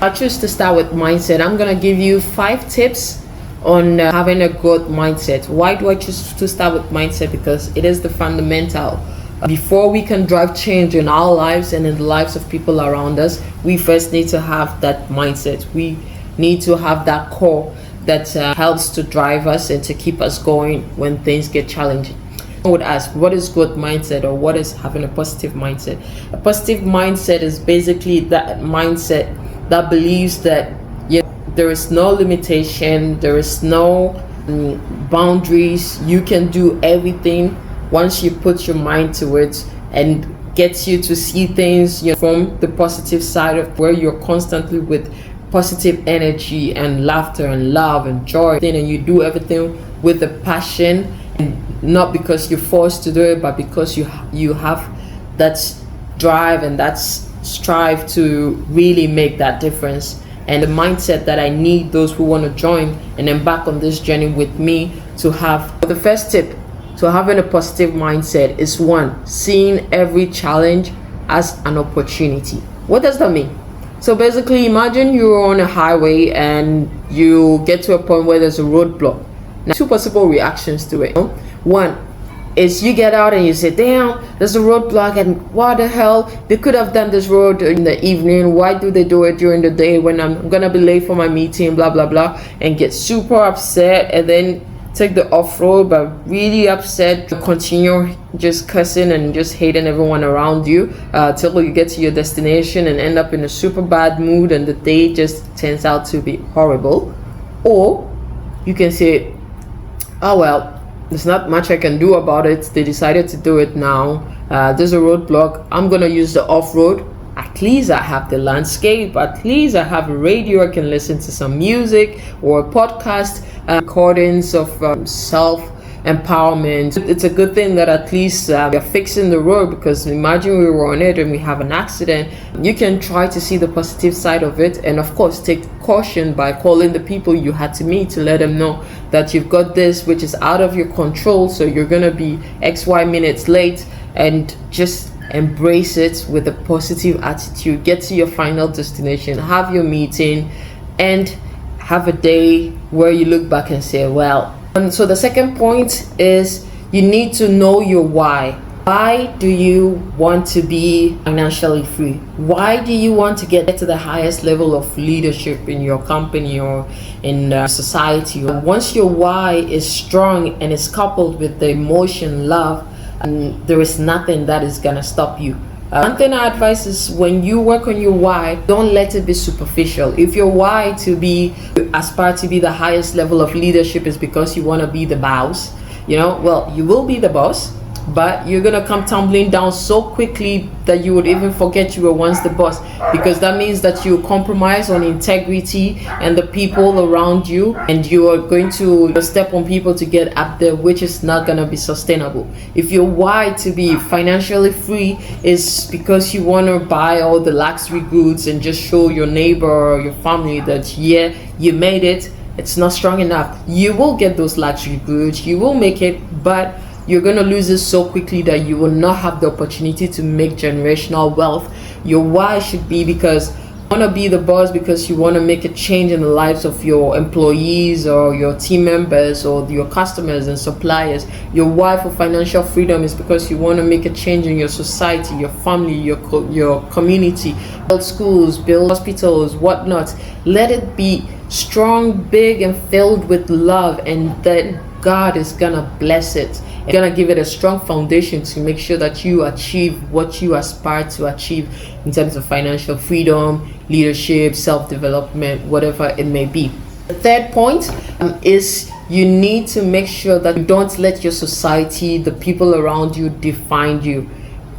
I choose to start with mindset. I'm going to give you 5 tips on having a growth mindset. Why do I choose to start with mindset? Because it is the fundamental. Before we can drive change in our lives and in the lives of people around us, we first need to have that mindset. We need to have that core that helps to drive us and to keep us going when things get challenging. I would ask, what is growth mindset, or what is having a positive mindset? A positive mindset is basically that mindset that believes that there is no limitation, there is no boundaries. You can do everything once you put your mind to it, and gets you to see things from the positive side of where you're constantly with positive energy and laughter and love and joy, and you do everything with a passion, and not because you're forced to do it, but because you have that drive and that strive to really make that difference. And the mindset that I need those who want to join and embark on this journey with me to have. The first tip to having a positive mindset is 1, seeing every challenge as an opportunity. What does that mean? So basically, imagine you're on a highway and you get to a point where there's a roadblock. Now, 2 possible reactions to it. 1 is you get out and you say, damn, there's a roadblock, and what the hell? They could have done this road in the evening. Why do they do it during the day when I'm gonna be late for my meeting, blah, blah, blah, and get super upset, and then take the off-road, but really upset, continue just cussing and just hating everyone around you till you get to your destination and end up in a super bad mood, and the day just turns out to be horrible. Or you can say, oh well, there's not much I can do about it. They decided to do it now. There's a roadblock. I'm gonna use the off-road. At least I have the landscape. At least I have a radio. I can listen to some music or a podcast, recordings of self-empowerment. It's a good thing that at least we're fixing the road, because imagine we were on it and we have an accident. You can try to see the positive side of it, and of course take caution by calling the people you had to meet to let them know that you've got this which is out of your control, so you're gonna be XY minutes late, and just embrace it with a positive attitude. Get to your final destination, have your meeting, and have a day where you look back and say, well. And so the second point is you need to know your why. Why do you want to be financially free? Why do you want to get to the highest level of leadership in your company or in society? Once your why is strong and is coupled with the emotion, love, and there is nothing that is gonna stop you. One thing I advise is, when you work on your why, don't let it be superficial. If your why aspire to be the highest level of leadership is because you want to be the boss, well, you will be the boss, but you're gonna come tumbling down so quickly that you would even forget you were once the boss, because that means that you compromise on integrity and the people around you, and you are going to step on people to get up there, which is not gonna be sustainable. If your why to be financially free is because you want to buy all the luxury goods and just show your neighbor or your family that you made it, it's not strong enough. You will get those luxury goods, you will make it, but you're going to lose it so quickly that you will not have the opportunity to make generational wealth. Your why should be because you want to be the boss, because you want to make a change in the lives of your employees or your team members or your customers and suppliers. Your why for financial freedom is because you want to make a change in your society, your family, your community, build schools, build hospitals, whatnot. Let it be strong, big, and filled with love, and then God is gonna bless it. It's gonna give it a strong foundation to make sure that you achieve what you aspire to achieve in terms of financial freedom, leadership, self-development, whatever it may be. The third point is you need to make sure that you don't let your society, the people around you, define you.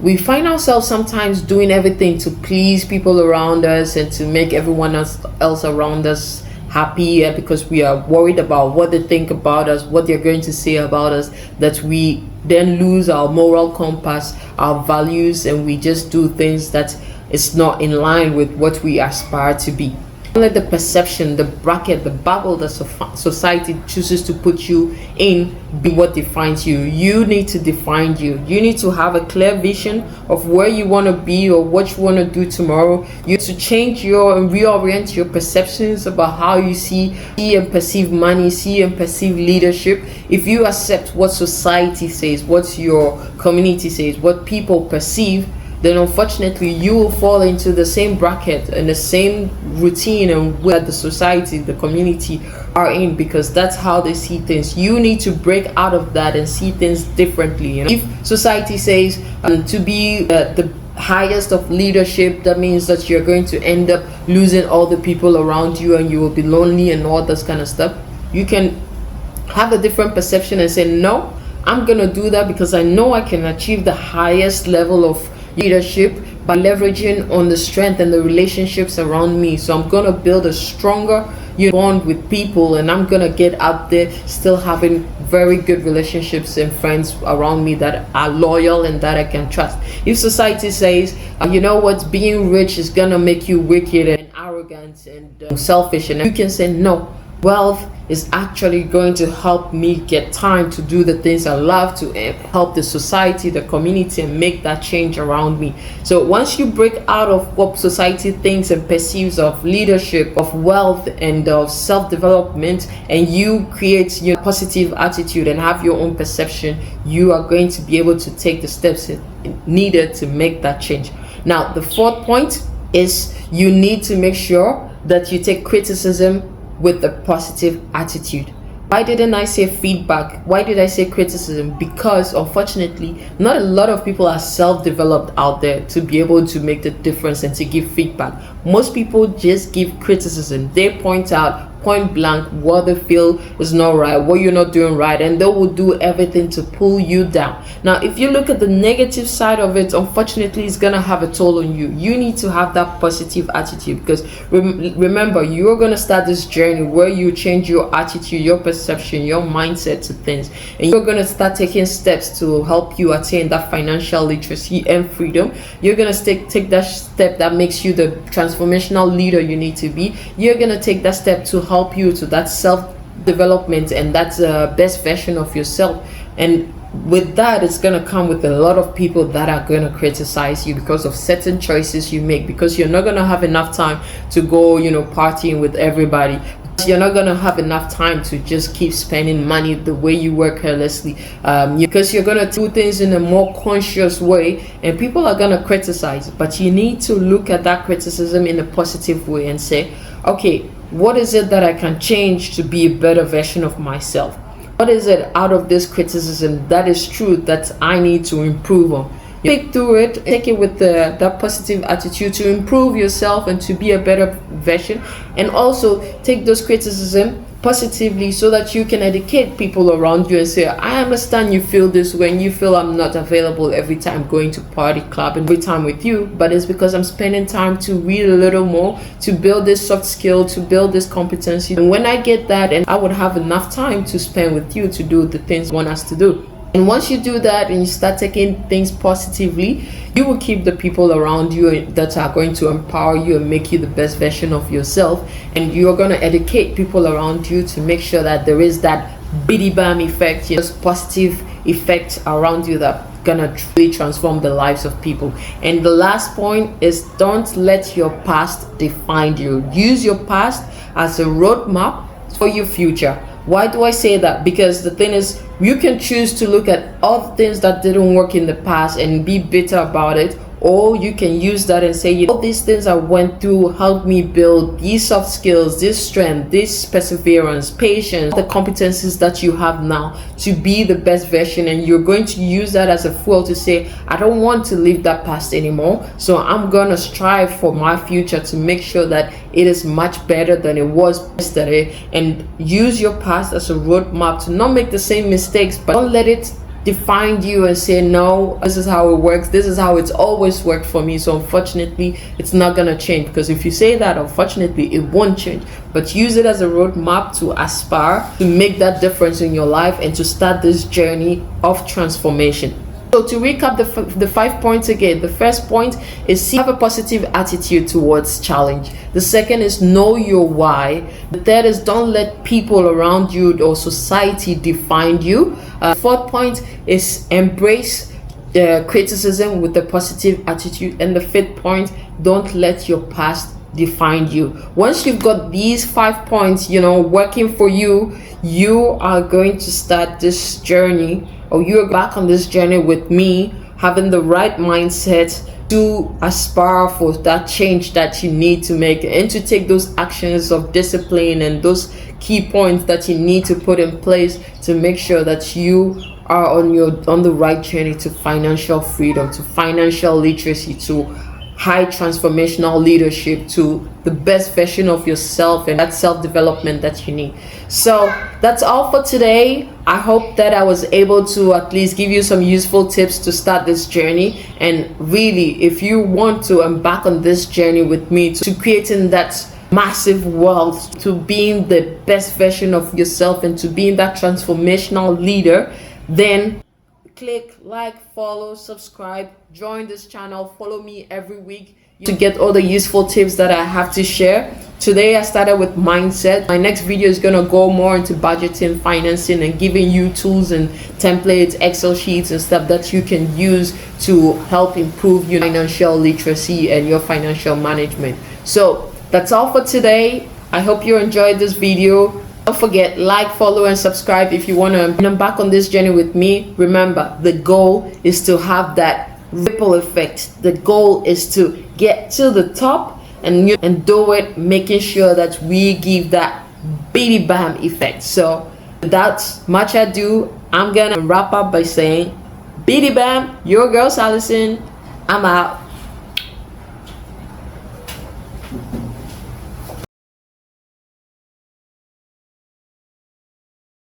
We find ourselves sometimes doing everything to please people around us and to make everyone else around us happy, because we are worried about what they think about us, what they're going to say about us, that we then lose our moral compass, our values, and we just do things that is not in line with what we aspire to be. Don't let the perception, the bracket, the bubble that society chooses to put you in be what defines you. You need to define you. You need to have a clear vision of where you want to be or what you want to do tomorrow. You need to change and reorient your perceptions about how you see and perceive money, see and perceive leadership. If you accept what society says, what your community says, what people perceive, then unfortunately you will fall into the same bracket and the same routine and where the society, the community are in, because that's how they see things. You need to break out of that and see things differently. If society says to be the highest of leadership, that means that you're going to end up losing all the people around you and you will be lonely and all this kind of stuff. You can have a different perception and say, no, I'm gonna do that because I know I can achieve the highest level of leadership by leveraging on the strength and the relationships around me. So I'm gonna build a stronger bond with people, and I'm gonna get out there still having very good relationships and friends around me that are loyal and that I can trust. If society says, you know what, being rich is gonna make you wicked and arrogant and selfish, and you can say, no, wealth is actually going to help me get time to do the things I love, to help the society, the community, and make that change around me. So once you break out of what society thinks and perceives of leadership, of wealth, and of self-development, and you create your positive attitude and have your own perception, you are going to be able to take the steps needed to make that change. Now, the fourth point is you need to make sure that you take criticism with a positive attitude. Why didn't I say feedback? Why did I say criticism? Because unfortunately, not a lot of people are self-developed out there to be able to make the difference and to give feedback. Most people just give criticism. They point out point blank what they feel is not right, what you're not doing right, and they will do everything to pull you down. Now, if you look at the negative side of it, unfortunately, it's gonna have a toll on you. You need to have that positive attitude, because remember, you're gonna start this journey where you change your attitude, your perception, your mindset to things, and you're gonna start taking steps to help you attain that financial literacy and freedom. You're gonna take that step that makes you the transformational leader you need to be. You're gonna take that step to help you to that self-development and that's best version of yourself. And with that, it's going to come with a lot of people that are going to criticize you because of certain choices you make, because you're not going to have enough time to go partying with everybody. You're not going to have enough time to just keep spending money the way you work carelessly, because you're going to do things in a more conscious way, and people are going to criticize. But you need to look at that criticism in a positive way and say, okay, what is it that I can change to be a better version of myself? What is it out of this criticism that is true that I need to improve on? You think through it, take it with that positive attitude to improve yourself and to be a better version, and also take those criticism positively so that you can educate people around you and say, I understand you feel this when you feel I'm not available every time going to party club and every time with you, but it's because I'm spending time to read a little more, to build this soft skill, to build this competency, and when I get that, and I would have enough time to spend with you to do the things you want us to do. And once you do that and you start taking things positively, you will keep the people around you that are going to empower you and make you the best version of yourself. And you're going to educate people around you to make sure that there is that biddy bam effect, this positive effect around you that's going to truly transform the lives of people. And the last point is, don't let your past define you. Use your past as a roadmap for your future. Why do I say that? Because the thing is, you can choose to look at all the things that didn't work in the past and be bitter about it, or you can use that and say, all these things I went through helped me build these soft skills, this strength, this perseverance, patience, the competencies that you have now to be the best version. And you're going to use that as a fuel to say, I don't want to live that past anymore, so I'm gonna strive for my future to make sure that it is much better than it was yesterday. And use your past as a roadmap to not make the same mistakes, but don't let it define you and say, no, this is how it works, this is how it's always worked for me, so unfortunately it's not gonna change. Because if you say that, unfortunately it won't change. But use it as a roadmap to aspire to make that difference in your life and to start this journey of transformation. So to recap the 5 points again, the first point is have a positive attitude towards challenge. The second is know your why. The third is don't let people around you or society define you. Fourth point is embrace criticism with a positive attitude. And the fifth point, don't let your past define you. Once you've got these 5 points, working for you, you are going to start this journey, or you're back on this journey with me, having the right mindset to aspire for that change that you need to make, and to take those actions of discipline and those key points that you need to put in place to make sure that you are on the right journey to financial freedom, to financial literacy, to high transformational leadership, to the best version of yourself and that self-development that you need. So that's all for today. I hope that I was able to at least give you some useful tips to start this journey. And really, if you want to embark on this journey with me to creating that massive wealth, to being the best version of yourself, and to being that transformational leader, then click like, follow, subscribe, join this channel, follow me every week to get all the useful tips that I have to share. Today I started with mindset. My next video is going to go more into budgeting, financing, and giving you tools and templates, Excel sheets and stuff that you can use to help improve your financial literacy and your financial management. So that's all for today. I hope you enjoyed this video. Don't forget, like, follow, and subscribe if you want to embark on this journey with me. Remember, the goal is to have that ripple effect. The goal is to get to the top and do it, making sure that we give that bitty bam effect. So without much ado, I'm gonna wrap up by saying bitty bam, your girl Allison. I'm out.